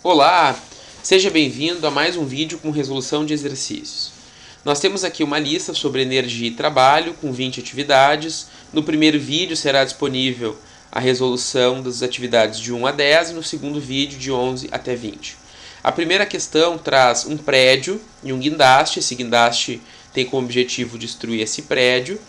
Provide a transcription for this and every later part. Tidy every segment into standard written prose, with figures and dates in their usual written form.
Olá, seja bem-vindo a mais um vídeo com resolução de exercícios. Nós temos aqui uma lista sobre energia e trabalho com 20 atividades. No primeiro vídeo será disponível a resolução das atividades de 1 a 10 e no segundo vídeo de 11 até 20. A primeira questão traz um prédio e um guindaste. Esse guindaste tem como objetivo destruir esse prédio.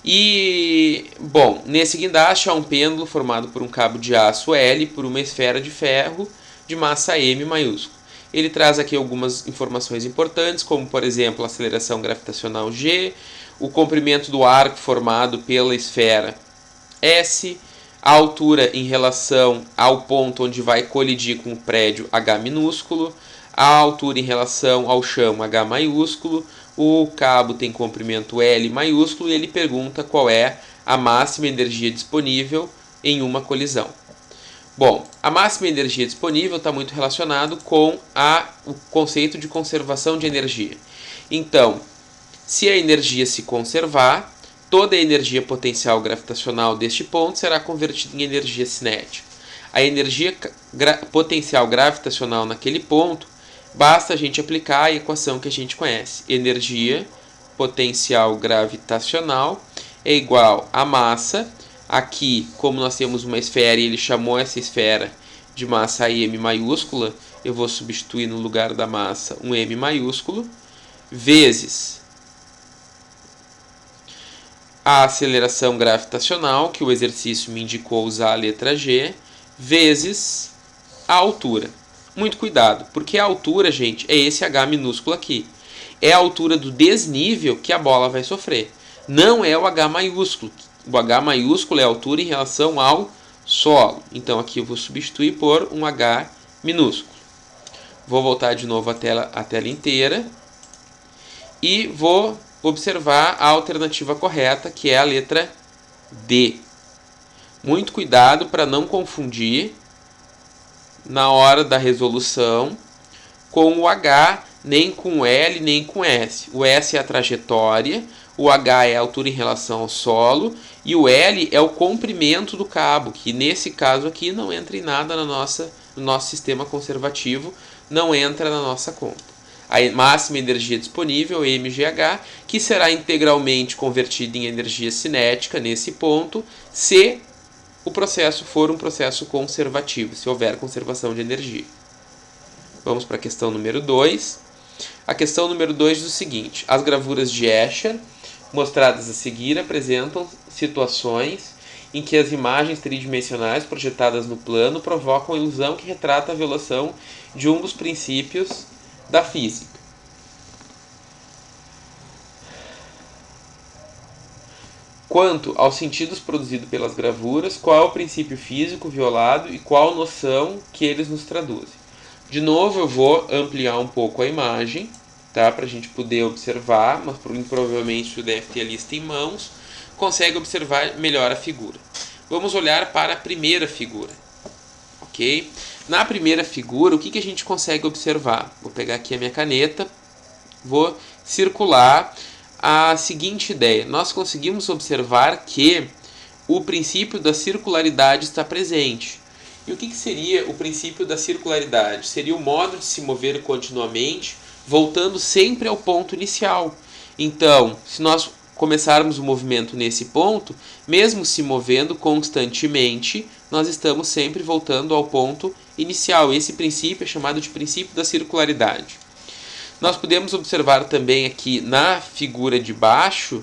E, bom, nesse guindaste há um pêndulo formado por um cabo de aço L e por uma esfera de ferro de massa M maiúsculo. Ele traz aqui algumas informações importantes, como, por exemplo, a aceleração gravitacional G, o comprimento do arco formado pela esfera S, a altura em relação ao ponto onde vai colidir com o prédio H minúsculo, a altura em relação ao chão H maiúsculo, o cabo tem comprimento L maiúsculo e ele pergunta qual é a máxima energia disponível em uma colisão. Bom, a máxima energia disponível está muito relacionado com o conceito de conservação de energia. Então, se a energia se conservar, toda a energia potencial gravitacional deste ponto será convertida em energia cinética. A energia potencial gravitacional naquele ponto, basta a gente aplicar a equação que a gente conhece. Energia potencial gravitacional é igual a massa. Aqui, como nós temos uma esfera e ele chamou essa esfera de massa M maiúscula, eu vou substituir no lugar da massa um M maiúsculo, vezes a aceleração gravitacional, que o exercício me indicou usar a letra G, vezes a altura. Muito cuidado, porque a altura, gente, é esse H minúsculo aqui. É a altura do desnível que a bola vai sofrer. Não é o H maiúsculo. O H maiúsculo é a altura em relação ao solo. Então aqui eu vou substituir por um H minúsculo. Vou voltar de novo a tela inteira e vou observar a alternativa correta, que é a letra D. Muito cuidado para não confundir na hora da resolução com o H, nem com o L, nem com o S. O S é a trajetória, o H é a altura em relação ao solo e o L é o comprimento do cabo, que nesse caso aqui não entra em nada no nosso sistema conservativo, não entra na nossa conta. A máxima energia disponível, mgh, que será integralmente convertida em energia cinética nesse ponto, se o processo for um processo conservativo, se houver conservação de energia. Vamos para a questão número 2. A questão número 2 diz o seguinte: as gravuras de Escher, mostradas a seguir, apresentam situações em que as imagens tridimensionais projetadas no plano provocam a ilusão que retrata a violação de um dos princípios da física. Quanto aos sentidos produzidos pelas gravuras, qual é o princípio físico violado e qual noção que eles nos traduzem? De novo, eu vou ampliar um pouco a imagem, tá? Para a gente poder observar, mas provavelmente você deve ter a lista em mãos, consegue observar melhor a figura. Vamos olhar para a primeira figura, ok? Na primeira figura, o que a gente consegue observar? Vou pegar aqui a minha caneta, vou circular a seguinte ideia. Nós conseguimos observar que o princípio da circularidade está presente. E o que seria o princípio da circularidade? Seria o modo de se mover continuamente, voltando sempre ao ponto inicial. Então, se nós começarmos o movimento nesse ponto, mesmo se movendo constantemente, nós estamos sempre voltando ao ponto inicial. Esse princípio é chamado de princípio da circularidade. Nós podemos observar também aqui na figura de baixo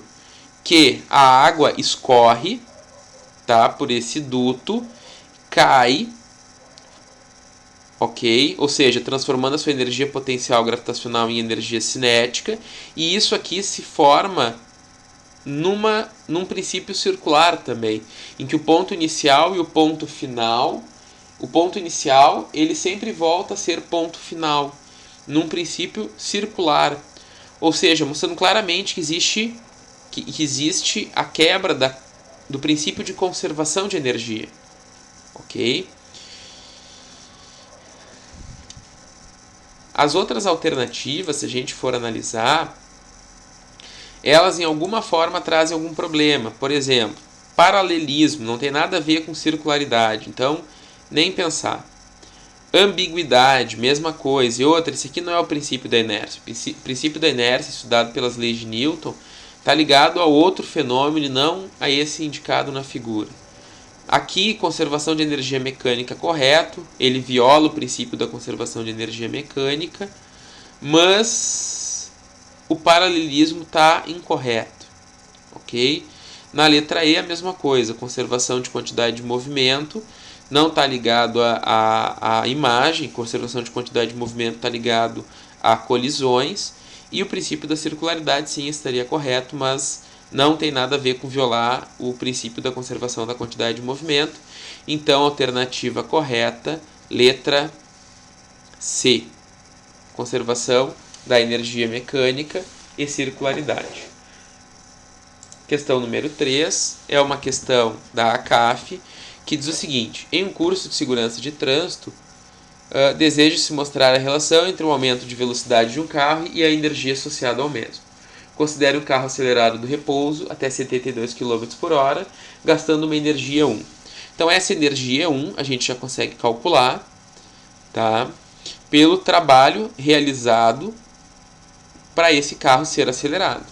que a água escorre, tá, por esse duto, cai, ok? Ou seja, transformando a sua energia potencial gravitacional em energia cinética, e isso aqui se forma num princípio circular também, em que o ponto inicial e o ponto final, o ponto inicial ele sempre volta a ser ponto final, num princípio circular, ou seja, mostrando claramente que existe a quebra do princípio de conservação de energia, ok? As outras alternativas, se a gente for analisar, elas em alguma forma trazem algum problema. Por exemplo, paralelismo não tem nada a ver com circularidade, então nem pensar. Ambiguidade, mesma coisa. E outra, esse aqui não é o princípio da inércia. O princípio da inércia, estudado pelas leis de Newton, está ligado a outro fenômeno e não a esse indicado na figura. Aqui, conservação de energia mecânica correto, ele viola o princípio da conservação de energia mecânica, mas o paralelismo está incorreto, ok? Na letra E, a mesma coisa, conservação de quantidade de movimento, não está ligado à imagem, conservação de quantidade de movimento está ligado a colisões, e o princípio da circularidade sim estaria correto, mas não tem nada a ver com violar o princípio da conservação da quantidade de movimento. Então, alternativa correta, letra C, conservação da energia mecânica e circularidade. Questão número 3 é uma questão da ACAF, que diz o seguinte: em um curso de segurança de trânsito, deseja-se mostrar a relação entre o aumento de velocidade de um carro e a energia associada ao mesmo. Considere um carro acelerado do repouso até 72 km por hora, gastando uma energia 1. Então, essa energia 1 a gente já consegue calcular, tá? Pelo trabalho realizado para esse carro ser acelerado.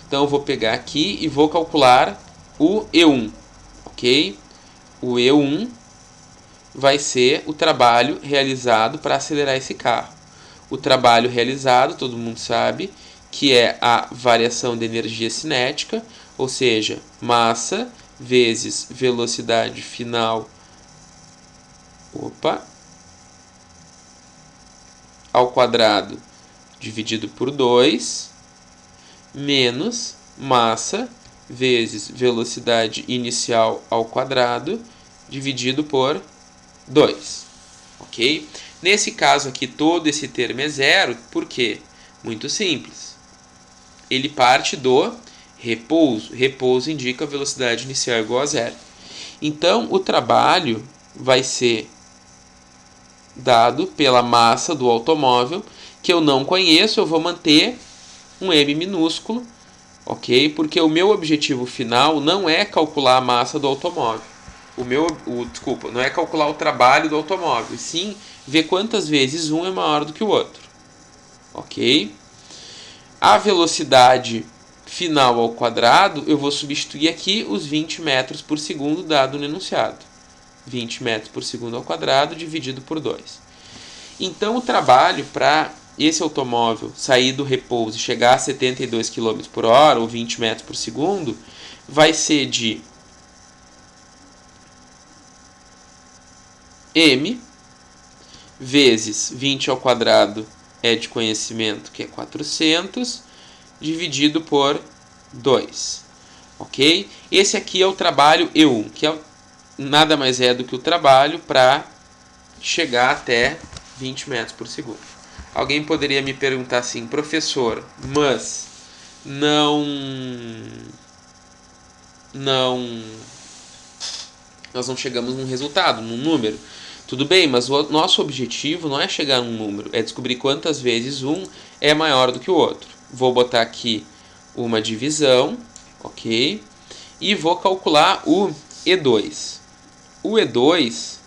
Então, eu vou pegar aqui e vou calcular o E1, ok? O E1 vai ser o trabalho realizado para acelerar esse carro. O trabalho realizado, todo mundo sabe, que é a variação de energia cinética, ou seja, massa vezes velocidade final ao quadrado dividido por 2, menos massa vezes velocidade inicial ao quadrado dividido por 2, ok? Nesse caso aqui, todo esse termo é zero, por quê? Muito simples. Ele parte do repouso. Repouso indica velocidade inicial igual a zero. Então, o trabalho vai ser dado pela massa do automóvel, que eu não conheço, eu vou manter um m minúsculo, ok? Porque o meu objetivo final não é calcular a massa do automóvel. Não é calcular o trabalho do automóvel, e sim ver quantas vezes um é maior do que o outro, ok? A velocidade final ao quadrado, eu vou substituir aqui os 20 metros por segundo dado no enunciado. 20 metros por segundo ao quadrado dividido por 2. Então, o trabalho para esse automóvel sair do repouso e chegar a 72 km por hora, ou 20 metros por segundo, vai ser de m vezes 20 ao quadrado é de conhecimento, que é 400, dividido por 2, ok? Esse aqui é o trabalho E1, que nada mais é do que o trabalho para chegar até 20 metros por segundo. Alguém poderia me perguntar assim: professor, mas nós não chegamos num resultado, num número. Tudo bem, mas o nosso objetivo não é chegar num número, é descobrir quantas vezes um é maior do que o outro. Vou botar aqui uma divisão, ok? E vou calcular o E2. O E2,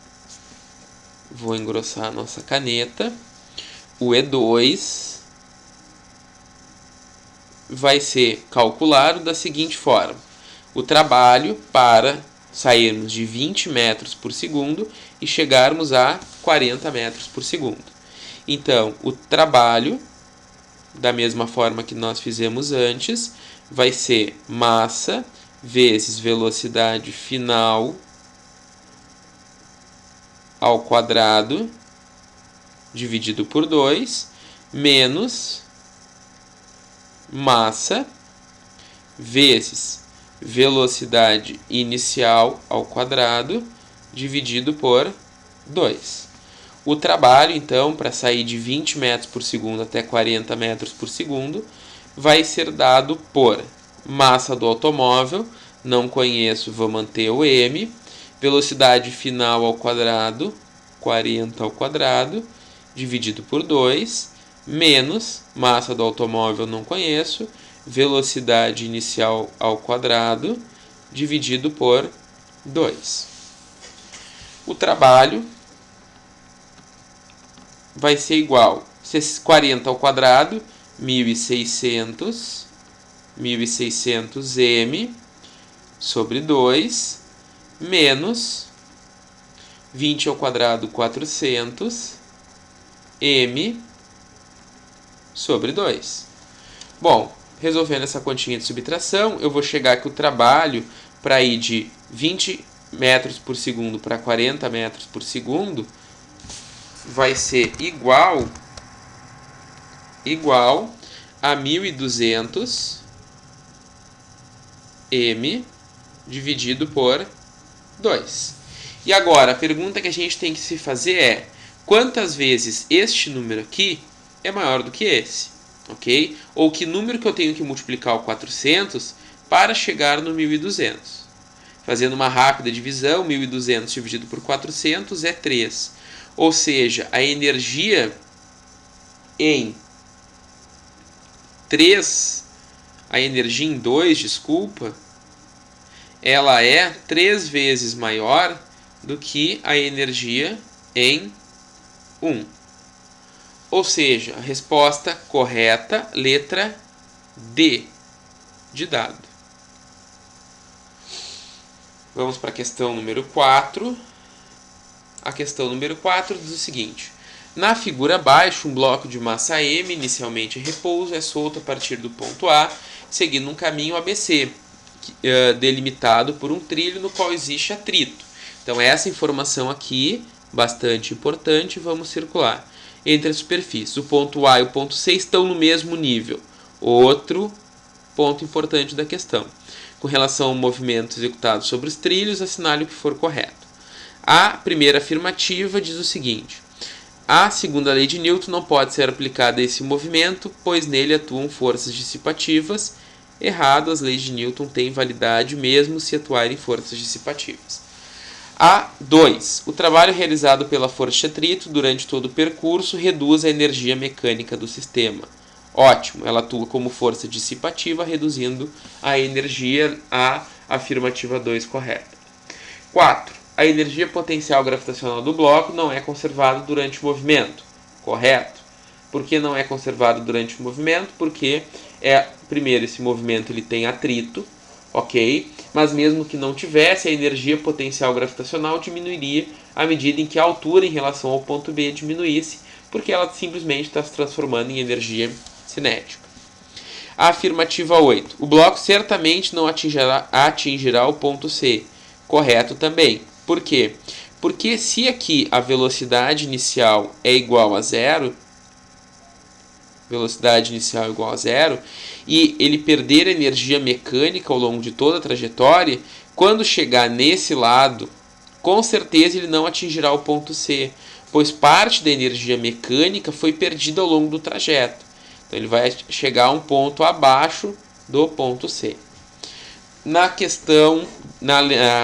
vou engrossar a nossa caneta. O E2 vai ser calculado da seguinte forma: o trabalho para sairmos de 20 metros por segundo e chegarmos a 40 metros por segundo. Então, o trabalho, da mesma forma que nós fizemos antes, vai ser massa vezes velocidade final ao quadrado dividido por 2, menos massa vezes velocidade inicial ao quadrado dividido por 2. O trabalho, então, para sair de 20 metros por segundo até 40 metros por segundo, vai ser dado por massa do automóvel, não conheço, vou manter o m, velocidade final ao quadrado, 40 ao quadrado, dividido por 2, menos massa do automóvel, não conheço, velocidade inicial ao quadrado, dividido por 2. O trabalho vai ser igual a 40 ao quadrado, 1.600 m sobre 2, menos 20 ao quadrado, 400 m sobre 2. Bom, resolvendo essa continha de subtração, eu vou chegar que o trabalho para ir de 20 metros por segundo para 40 metros por segundo vai ser igual a 1.200 m dividido por 2. E agora, a pergunta que a gente tem que se fazer é: quantas vezes este número aqui é maior do que esse? Ok? Ou que número que eu tenho que multiplicar o 400 para chegar no 1.200? Fazendo uma rápida divisão, 1.200 dividido por 400 é 3. Ou seja, a energia em 2, desculpa, ela é 3 vezes maior do que a energia em 1. Ou seja, a resposta correta, letra D de dado. Vamos para a questão número 4. A questão número 4 diz o seguinte: na figura abaixo, um bloco de massa M, inicialmente em repouso, é solto a partir do ponto A, seguindo um caminho ABC, delimitado por um trilho no qual existe atrito. Então essa informação aqui, bastante importante, vamos circular. Entre as superfícies, o ponto A e o ponto C estão no mesmo nível. Outro ponto importante da questão. Com relação ao movimento executado sobre os trilhos, assinale o que for correto. A primeira afirmativa diz o seguinte: a segunda lei de Newton não pode ser aplicada a esse movimento, pois nele atuam forças dissipativas. Errado, as leis de Newton têm validade mesmo se atuarem forças dissipativas. A2. O trabalho realizado pela força de atrito durante todo o percurso reduz a energia mecânica do sistema. Ótimo, ela atua como força dissipativa, reduzindo a energia. A afirmativa 2 correta. 4. A energia potencial gravitacional do bloco não é conservada durante o movimento. Correto. Por que não é conservado durante o movimento? Porque, primeiro, esse movimento ele tem atrito, ok? Mas mesmo que não tivesse, a energia potencial gravitacional diminuiria à medida em que a altura em relação ao ponto B diminuísse, porque ela simplesmente está se transformando em energia cinética. A afirmativa 8. O bloco certamente não atingirá o ponto C. Correto também. Por quê? Porque se aqui a velocidade inicial é igual a zero, e ele perder energia mecânica ao longo de toda a trajetória, quando chegar nesse lado, com certeza ele não atingirá o ponto C, pois parte da energia mecânica foi perdida ao longo do trajeto. Então ele vai chegar a um ponto abaixo do ponto C. Na questão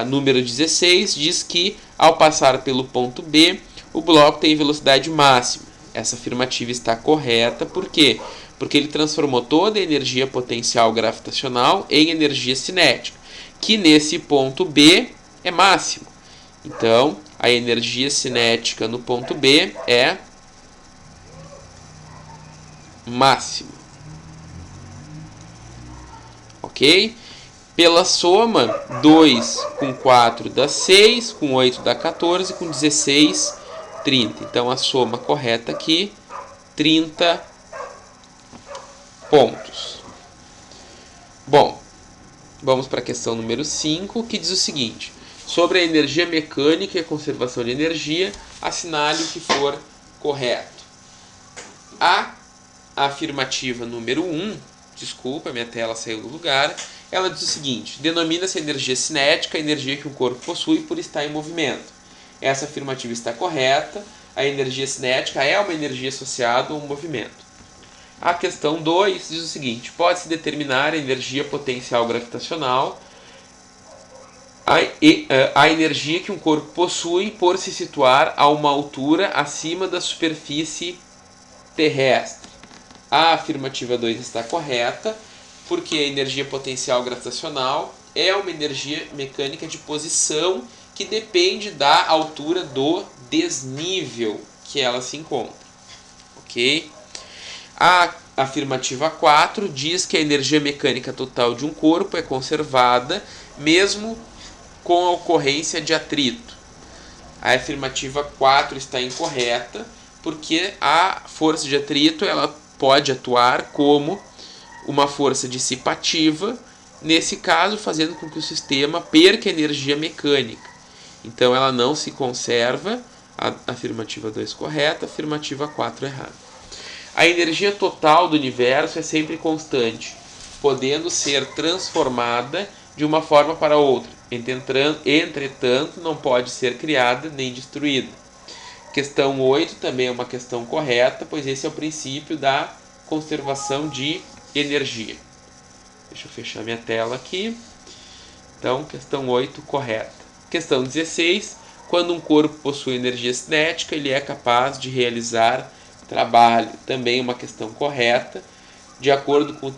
número 16, diz que ao passar pelo ponto B, o bloco tem velocidade máxima. Essa afirmativa está correta, por quê? Porque ele transformou toda a energia potencial gravitacional em energia cinética, que nesse ponto B é máximo. Então, a energia cinética no ponto B é máxima. Ok? Pela soma, 2 com 4 dá 6, com 8 dá 14, com 16, 30. Então, a soma correta aqui, 30 pontos. Bom, vamos para a questão número 5, que diz o seguinte: sobre a energia mecânica e a conservação de energia, assinale o que for correto. A afirmativa número 1, desculpa, minha tela saiu do lugar, ela diz o seguinte: denomina-se energia cinética a energia que um corpo possui por estar em movimento. Essa afirmativa está correta. A energia cinética é uma energia associada a um movimento. A questão 2 diz o seguinte: pode-se determinar a energia potencial gravitacional, a energia que um corpo possui por se situar a uma altura acima da superfície terrestre. A afirmativa 2 está correta, porque a energia potencial gravitacional é uma energia mecânica de posição que depende da altura do desnível que ela se encontra. ok? A afirmativa 4 diz que a energia mecânica total de um corpo é conservada mesmo com a ocorrência de atrito. A afirmativa 4 está incorreta, porque a força de atrito ela pode atuar como uma força dissipativa, nesse caso fazendo com que o sistema perca energia mecânica. Então ela não se conserva, a afirmativa 2 correta, a afirmativa 4 errada. A energia total do universo é sempre constante, podendo ser transformada de uma forma para outra. Entretanto, não pode ser criada nem destruída. Questão 8 também é uma questão correta, pois esse é o princípio da conservação de energia. Deixa eu fechar minha tela aqui. Então, questão 8 correta. Questão 16. Quando um corpo possui energia cinética, ele é capaz de realizar trabalho. Também uma questão correta. De acordo com o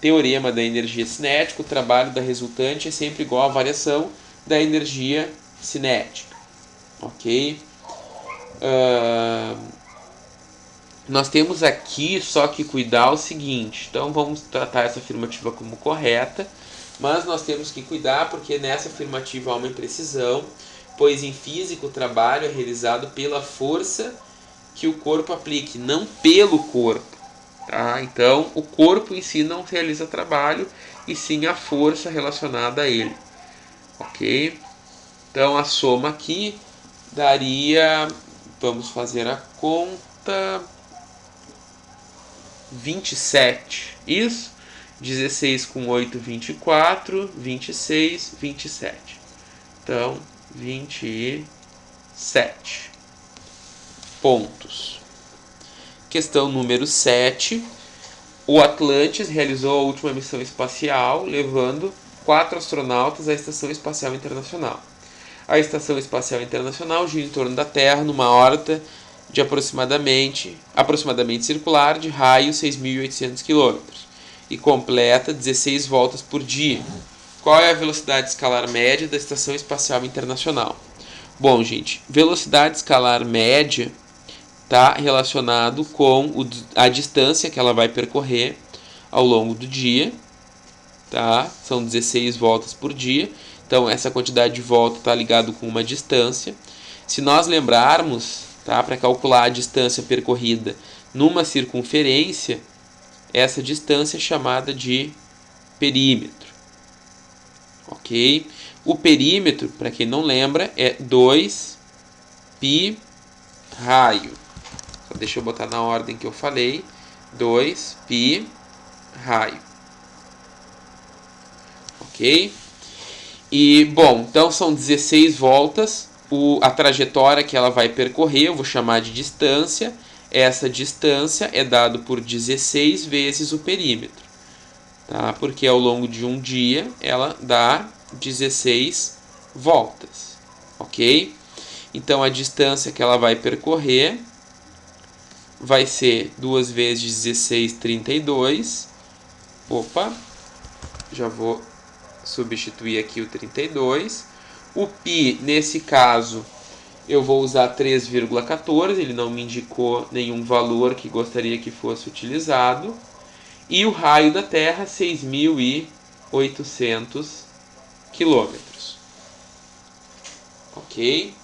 teorema da energia cinética, o trabalho da resultante é sempre igual à variação da energia cinética. Ok? Nós temos aqui só que cuidar o seguinte. Então vamos tratar essa afirmativa como correta, mas nós temos que cuidar porque nessa afirmativa há uma imprecisão, pois em física o trabalho é realizado pela força que o corpo aplique, não pelo corpo. Tá? Então, o corpo em si não realiza trabalho, e sim a força relacionada a ele. Ok? Então, a soma aqui daria, vamos fazer a conta, 27. Isso? 16 com 8, 24, 26, 27. Então, 27 pontos. Questão número 7. O Atlantis realizou a última missão espacial, levando 4 astronautas à Estação Espacial Internacional. A Estação Espacial Internacional gira em torno da Terra numa órbita de aproximadamente circular de raio 6.800 km e completa 16 voltas por dia. Qual é a velocidade escalar média da Estação Espacial Internacional? Bom, gente, velocidade escalar média está relacionado com a distância que ela vai percorrer ao longo do dia, tá? São 16 voltas por dia, então essa quantidade de volta está ligado com uma distância. Se nós lembrarmos, tá, para calcular a distância percorrida numa circunferência, essa distância é chamada de perímetro, ok? O perímetro, para quem não lembra, é 2π raio. Deixa eu botar na ordem que eu falei. 2π raio. Ok? E, bom, então são 16 voltas. A trajetória que ela vai percorrer, eu vou chamar de distância. Essa distância é dada por 16 vezes o perímetro. Tá? Porque ao longo de um dia ela dá 16 voltas. Ok? Então a distância que ela vai percorrer vai ser 2 vezes 16, 32. Opa, já vou substituir aqui o 32. O π, nesse caso, eu vou usar 3,14, ele não me indicou nenhum valor que gostaria que fosse utilizado. E o raio da Terra, 6.800 quilômetros. Ok?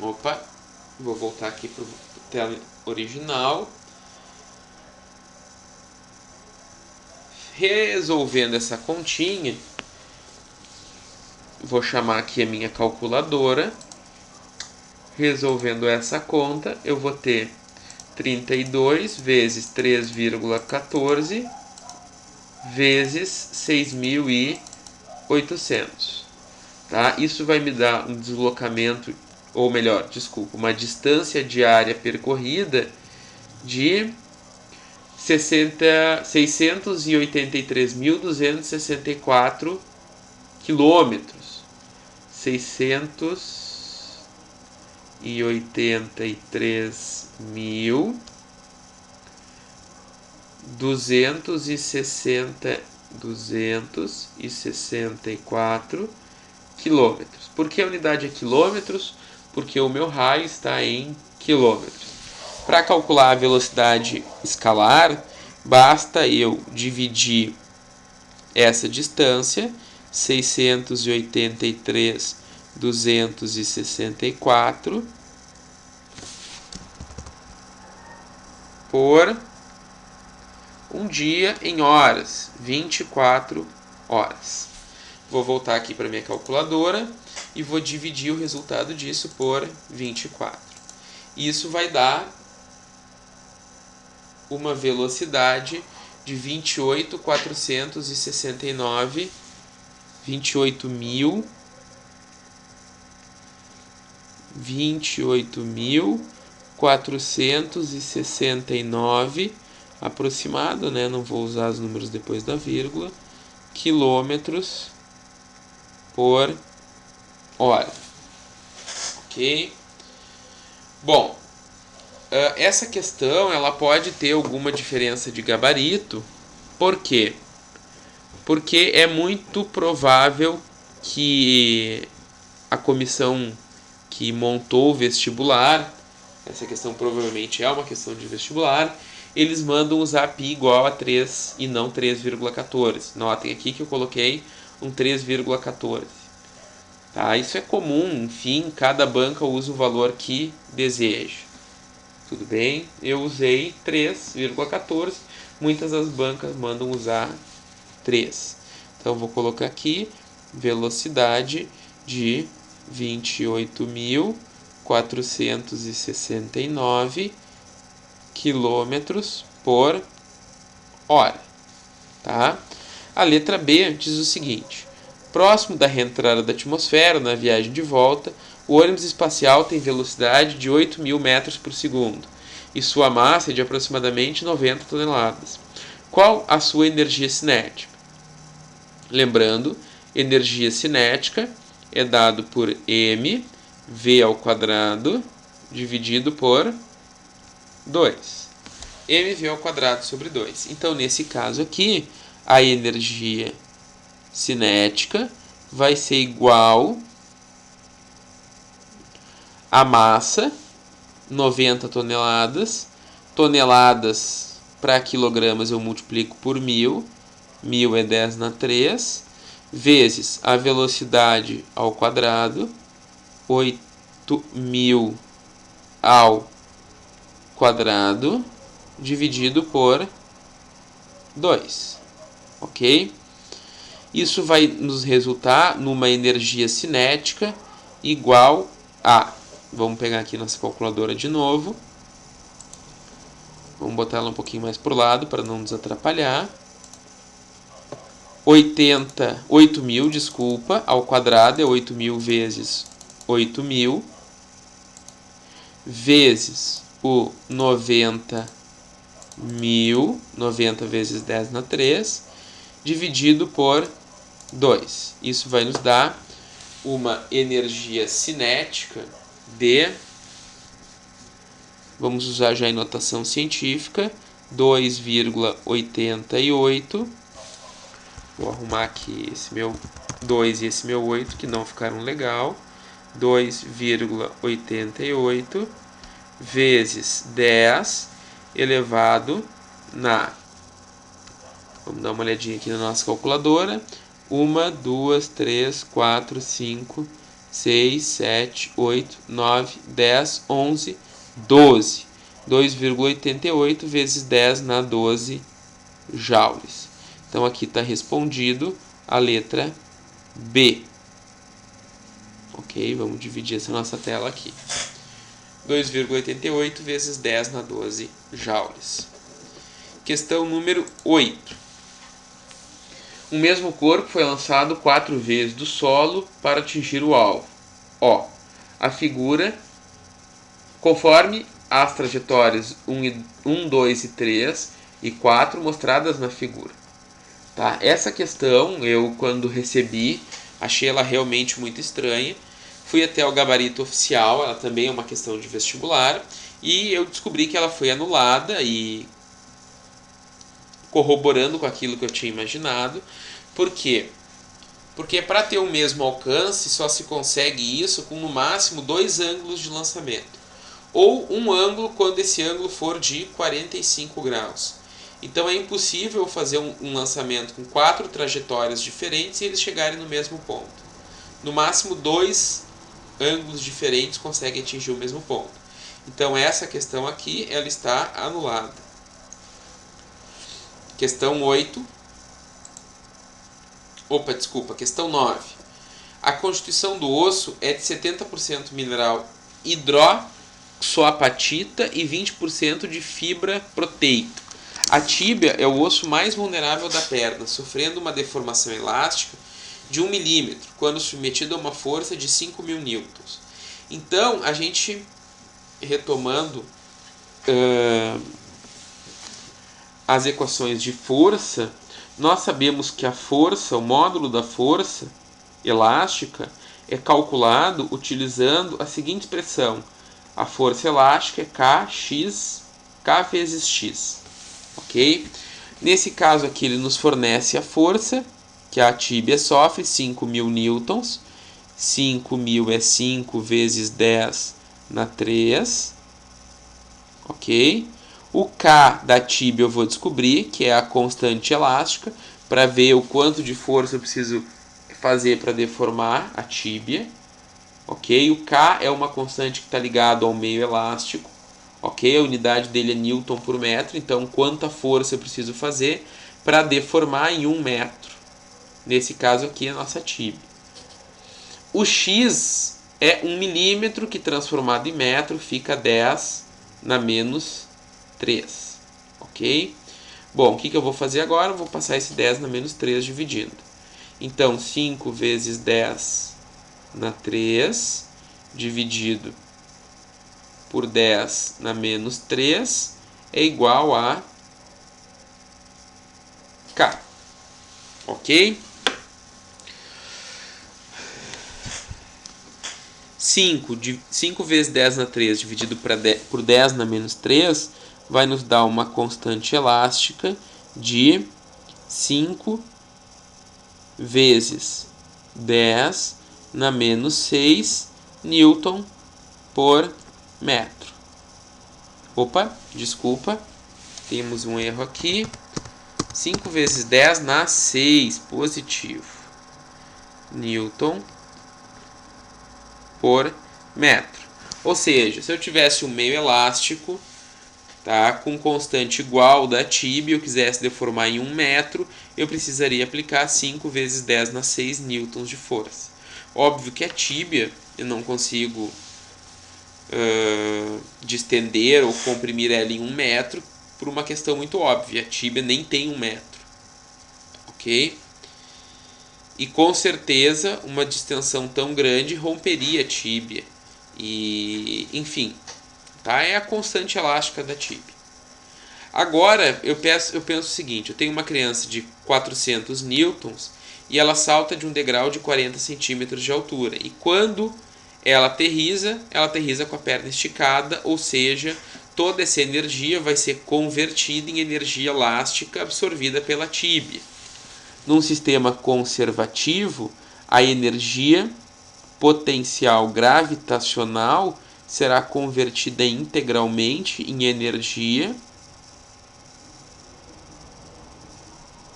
Opa, vou voltar aqui para tela original. Resolvendo essa continha, vou chamar aqui a minha calculadora. Resolvendo essa conta, eu vou ter 32 vezes 3,14 vezes 6.800. Tá? Isso vai me dar um deslocamento, ou melhor, desculpa, uma distância diária percorrida de 683.264 quilômetros. 683.264 quilômetros. Por que a unidade é quilômetros? Porque o meu raio está em quilômetros. Para calcular a velocidade escalar, basta eu dividir essa distância, 683.264, por um dia em horas, 24 horas. Vou voltar aqui para minha calculadora e vou dividir o resultado disso por 24. Isso vai dar uma velocidade de 28.469, 28.469, aproximado, né? Não vou usar os números depois da vírgula, quilômetros por hora. Ok? Bom, essa questão ela pode ter alguma diferença de gabarito. Por quê? Porque é muito provável que a comissão que montou o vestibular, essa questão provavelmente é uma questão de vestibular, eles mandam usar π igual a 3 e não 3,14. Notem aqui que eu coloquei um 3,14. Tá? Isso é comum, enfim, cada banca usa o valor que deseja. Tudo bem? Eu usei 3,14. Muitas das bancas mandam usar 3. Então, vou colocar aqui velocidade de 28.469 quilômetros por hora. Tá? A letra B diz o seguinte: próximo da reentrada da atmosfera, na viagem de volta, o ônibus espacial tem velocidade de 8.000 metros por segundo e sua massa é de aproximadamente 90 toneladas. Qual a sua energia cinética? Lembrando, energia cinética é dado por mv² dividido por 2. mv² sobre 2. Então, nesse caso aqui, a energia cinética vai ser igual a massa, 90 toneladas. Toneladas para quilogramas eu multiplico por 1.000. 1.000 é 10 na 3. Vezes a velocidade ao quadrado, 8.000 ao quadrado, dividido por 2. Ok? Isso vai nos resultar numa energia cinética igual a... Vamos pegar aqui nossa calculadora de novo. Vamos botar ela um pouquinho mais para o lado para não nos atrapalhar. 8.000, desculpa, ao quadrado é 8.000 vezes 8.000, vezes o 90.000, 90 vezes 10 na 3, dividido por 2. Isso vai nos dar uma energia cinética de, vamos usar já em notação científica, 2,88. Vou arrumar aqui esse meu 2 e esse meu 8, que não ficaram legal. 2,88 vezes 10 elevado na... Vamos dar uma olhadinha aqui na nossa calculadora. 1, 2, 3, 4, 5, 6, 7, 8, 9, 10, 11, 12. 2,88 vezes 10 na 12 joules. Então, aqui está respondido a letra B. Ok, vamos dividir essa nossa tela aqui. 2,88 vezes 10 na 12 joules. Questão número 8. O mesmo corpo foi lançado 4 vezes do solo para atingir o alvo. Ó, a figura, conforme as trajetórias 1, 2 e 3 e 4 mostradas na figura. Tá? Essa questão, eu quando recebi, achei ela realmente muito estranha. Fui até o gabarito oficial, ela também é uma questão de vestibular, e eu descobri que ela foi anulada, e corroborando com aquilo que eu tinha imaginado. Por quê? Porque para ter o mesmo alcance, só se consegue isso com no máximo 2 ângulos de lançamento. ou um ângulo quando esse ângulo for de 45 graus. Então é impossível fazer um lançamento com 4 trajetórias diferentes e eles chegarem no mesmo ponto. No máximo 2 ângulos diferentes conseguem atingir o mesmo ponto. Então essa questão aqui ela está anulada. Questão 8. Questão 9. A constituição do osso é de 70% mineral hidroxoapatita e 20% de fibra proteica. A tíbia é o osso mais vulnerável da perna, sofrendo uma deformação elástica de 1 milímetro, quando submetido a uma força de 5.000 newtons. Então, a gente, retomando as equações de força, nós sabemos que a força, o módulo da força elástica, é calculado utilizando a seguinte expressão: a força elástica é K vezes X. Ok? Nesse caso aqui ele nos fornece a força que a tíbia sofre, 5.000 newtons. 5.000 é 5 vezes 10 na 3. Ok? O K da tíbia eu vou descobrir, que é a constante elástica, para ver o quanto de força eu preciso fazer para deformar a tíbia. Ok? O K é uma constante que está ligado ao meio elástico. Ok? A unidade dele é Newton por metro, então quanta força eu preciso fazer para deformar em 1 metro. Nesse caso aqui, a nossa tíbia. O X é 1 milímetro, que transformado em metro fica 10 na menos 3. Ok? Bom, o que eu vou fazer agora? Eu vou passar esse 10 na menos 3 dividindo. Então, 5 vezes 10 na 3, dividido por 10 na menos 3, é igual a K. Ok? 5 vezes 10 na 3 dividido por 10 na menos 3 vai nos dar uma constante elástica de 5 vezes 10 na menos 6 Newton por metro. Opa, desculpa, temos um erro aqui. 5 vezes 10 na 6, positivo, Newton por metro. Ou seja, se eu tivesse um meio elástico, tá, com constante igual da tíbia, eu quisesse deformar em 1 metro, eu precisaria aplicar 5 vezes 10 na 6 newtons de força. Óbvio que a tíbia eu não consigo distender ou comprimir ela em 1 metro por uma questão muito óbvia. A tíbia nem tem 1 metro. Ok? E com certeza uma distensão tão grande romperia a tíbia. E, enfim, tá? É a constante elástica da tíbia. Agora eu penso o seguinte: eu tenho uma criança de 400 newtons e ela salta de um degrau de 40 centímetros de altura. E quando ela aterriza com a perna esticada, ou seja, toda essa energia vai ser convertida em energia elástica absorvida pela tíbia. Num sistema conservativo, a energia potencial gravitacional será convertida integralmente em energia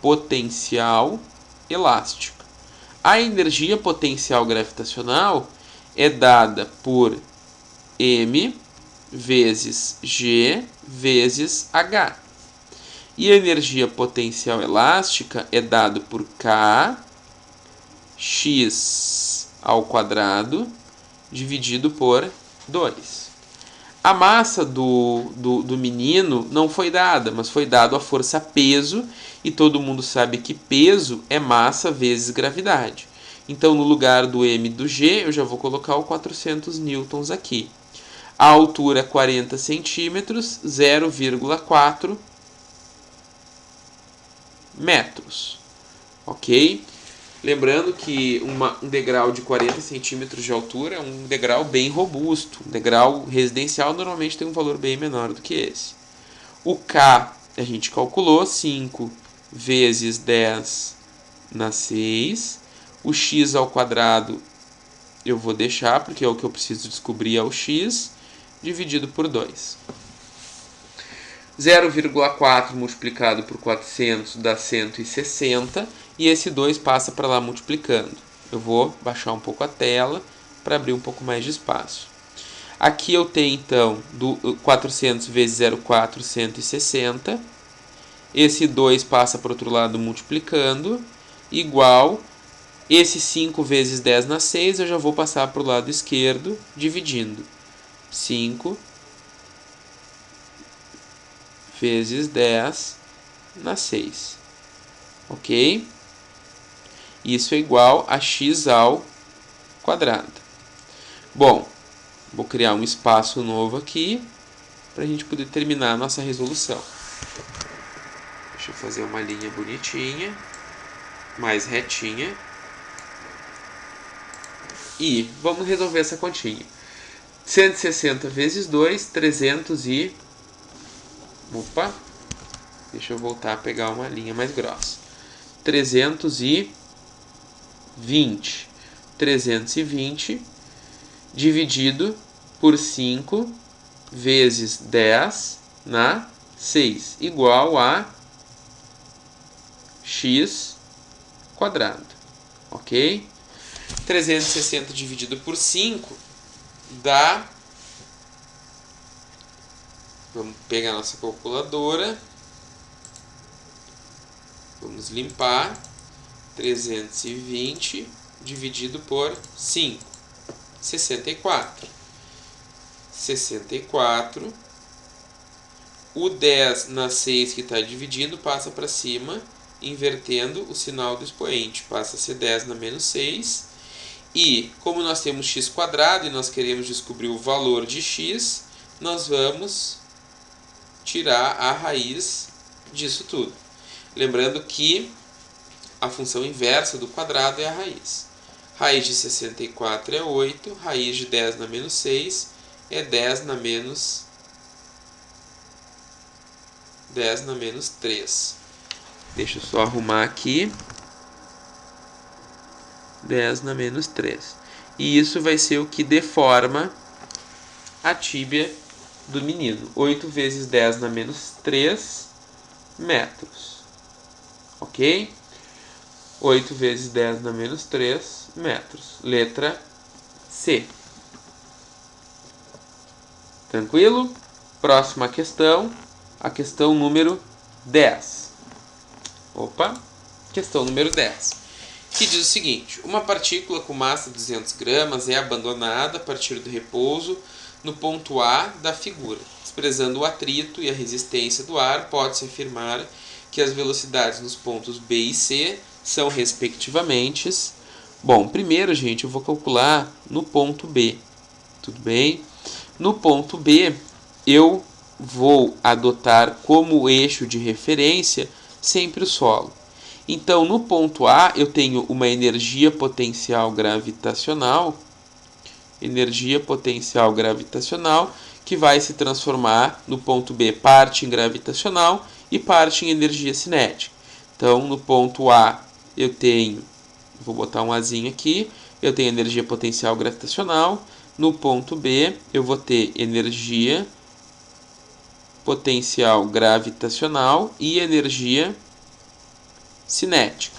potencial elástica. A energia potencial gravitacional é dada por m vezes g vezes h. E a energia potencial elástica é dada por k x ao quadrado dividido por 2. A massa do menino não foi dada, mas foi dado a força peso, e todo mundo sabe que peso é massa vezes gravidade. Então, no lugar do m e do g, eu já vou colocar o 400 newtons aqui. A altura é 40 centímetros, 0,4 metros. Ok? Lembrando que um degrau de 40 centímetros de altura é um degrau bem robusto. Um degrau residencial normalmente tem um valor bem menor do que esse. O K a gente calculou, 5 vezes 10 na 6. O X ao quadrado eu vou deixar, porque é o que eu preciso descobrir, é o X. dividido por 2. 0,4 multiplicado por 400 dá 160 e esse 2 passa para lá multiplicando. Eu vou baixar um pouco a tela para abrir um pouco mais de espaço. Aqui eu tenho então 400 vezes 0,4, 160. Esse 2 passa para o outro lado multiplicando, igual esse 5 vezes 10 na 6, eu já vou passar para o lado esquerdo dividindo. 5 vezes 10 na 6. Ok? Isso é igual a x ao quadrado. Bom, vou criar um espaço novo aqui para a gente poder terminar a nossa resolução. Deixa eu fazer uma linha bonitinha, mais retinha. E vamos resolver essa continha. 160 vezes 2, 300 e... Opa! Deixa eu voltar a pegar uma linha mais grossa. 320. 320 dividido por 5 vezes 10 na 6, igual a x quadrado. Ok? 360 dividido por 5 dá... Vamos pegar a nossa calculadora. Vamos limpar. 320 dividido por 5. 64. 64. O 10 na 6 que está dividindo passa para cima, invertendo o sinal do expoente. Passa a ser 10 na menos 6. E como nós temos x quadrado e nós queremos descobrir o valor de x, nós vamos tirar a raiz disso tudo. Lembrando que a função inversa do quadrado é a raiz. Raiz de 64 é 8, raiz de 10 na menos 6 é 10 na menos 3. Deixa eu só arrumar aqui. 10 na menos 3. E isso vai ser o que deforma a tíbia do menino. 8 vezes 10 na menos 3 metros. Ok? 8 vezes 10 na menos 3 metros. Letra C. Tranquilo? Próxima questão. A questão número 10. Opa! Questão número 10. Que diz o seguinte: uma partícula com massa de 200 gramas é abandonada a partir do repouso no ponto A da figura. Desprezando o atrito e a resistência do ar, pode-se afirmar que as velocidades nos pontos B e C são respectivamente... Bom, primeiro, gente, eu vou calcular no ponto B. Tudo bem? No ponto B, eu vou adotar como eixo de referência sempre o solo. Então, no ponto A, eu tenho uma energia potencial gravitacional, que vai se transformar no ponto B parte em gravitacional e parte em energia cinética. Então, no ponto A, eu tenho, vou botar um Azinho aqui, eu tenho energia potencial gravitacional. No ponto B, eu vou ter energia potencial gravitacional e energia cinética.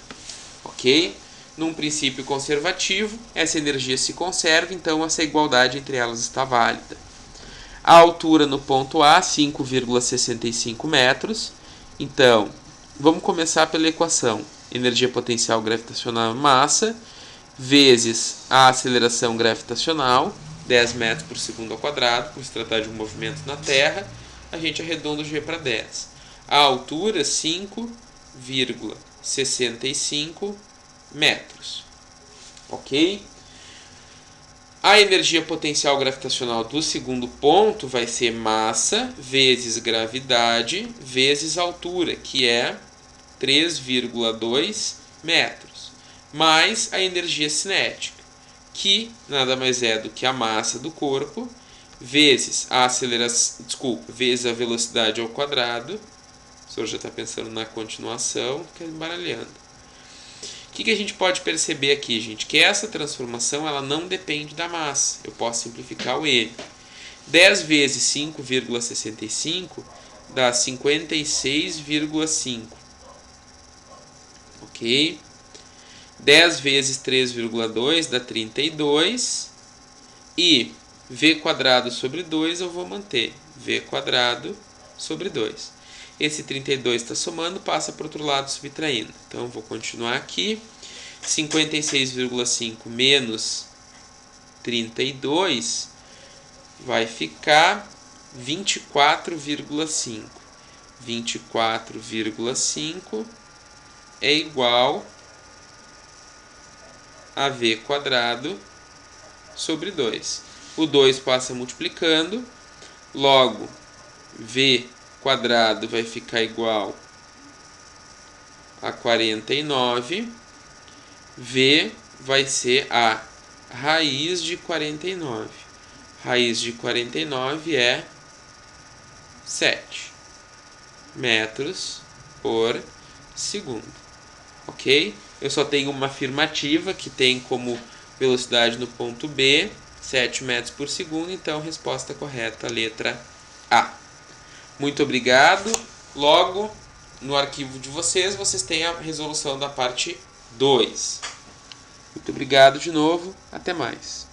Ok? Num princípio conservativo, essa energia se conserva, então essa igualdade entre elas está válida. A altura no ponto A, 5,65 metros. Então, vamos começar pela equação. Energia potencial gravitacional massa, vezes a aceleração gravitacional, 10 metros por segundo ao quadrado, por se tratar de um movimento na Terra, a gente arredonda o G para 10. A altura, 5,65 metros. Ok? A energia potencial gravitacional do segundo ponto vai ser massa vezes gravidade vezes altura, que é 3,2 metros, mais a energia cinética, que nada mais é do que a massa do corpo vezes a vezes a velocidade ao quadrado. O senhor já está pensando na continuação, fica embaralhando. O que a gente pode perceber aqui, gente? Que essa transformação ela não depende da massa. Eu posso simplificar o E. 10 vezes 5,65 dá 56,5. Ok? 10 vezes 3,2 dá 32. E v quadrado sobre 2 eu vou manter. V quadrado sobre 2. Esse 32 está somando, passa para o outro lado subtraindo. Então, eu vou continuar aqui. 56,5 menos 32 vai ficar 24,5. 24,5 é igual a v quadrado sobre 2. O 2 passa multiplicando, logo v quadrado vai ficar igual a 49. V vai ser a raiz de 49. Raiz de 49 é 7 metros por segundo. Ok? Eu só tenho uma afirmativa que tem como velocidade no ponto B 7 metros por segundo, então resposta correta, letra A. Muito obrigado. Logo, no arquivo de vocês têm a resolução da parte 2. Muito obrigado de novo. Até mais.